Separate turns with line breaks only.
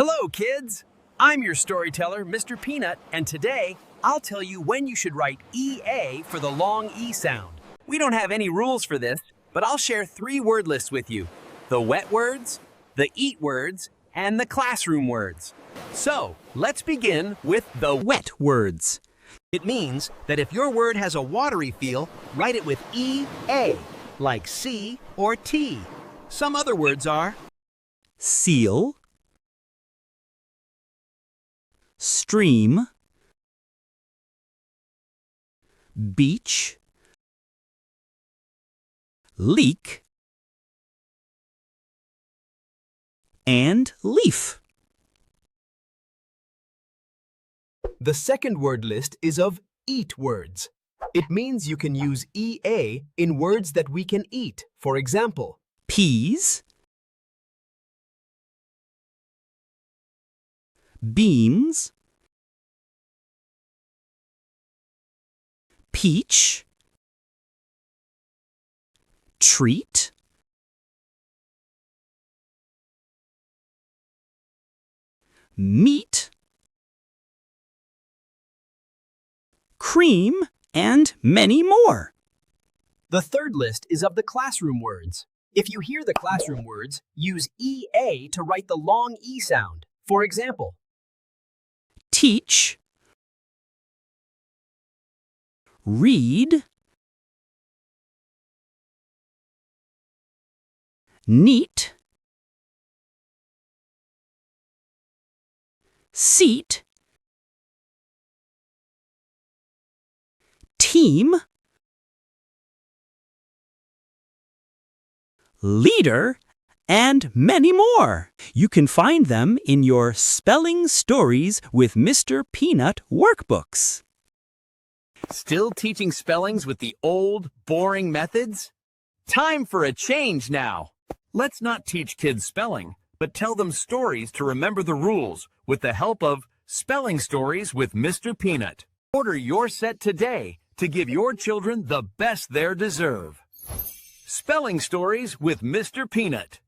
Hello, kids! I'm your storyteller, Mr. Peanut, and today I'll tell you when you should write EA for the long E sound. We don't have any rules for this, but I'll share 3 word lists with you: the wet words, the eat words, and the classroom words. So, let's begin with the wet words. It means that if your word has a watery feel, write it with EA, like C or T. Some other words are seal, stream, beach, leak, and leaf. The second word list is of eat words. It means you can use EA in words that we can eat. For example, peas, beans, peach, treat, meat, cream, and many more. The third list is of the classroom words. If you hear the classroom words, use EA to write the long E sound. For example, teach, read, neat, seat, team, leader, and many more. You can find them in your Spelling Stories with Mr. Peanut workbooks. Still teaching spellings with the old, boring methods? Time for a change now. Let's not teach kids spelling, but tell them stories to remember the rules with the help of Spelling Stories with Mr. Peanut. Order your set today to give your children the best they deserve. Spelling Stories with Mr. Peanut.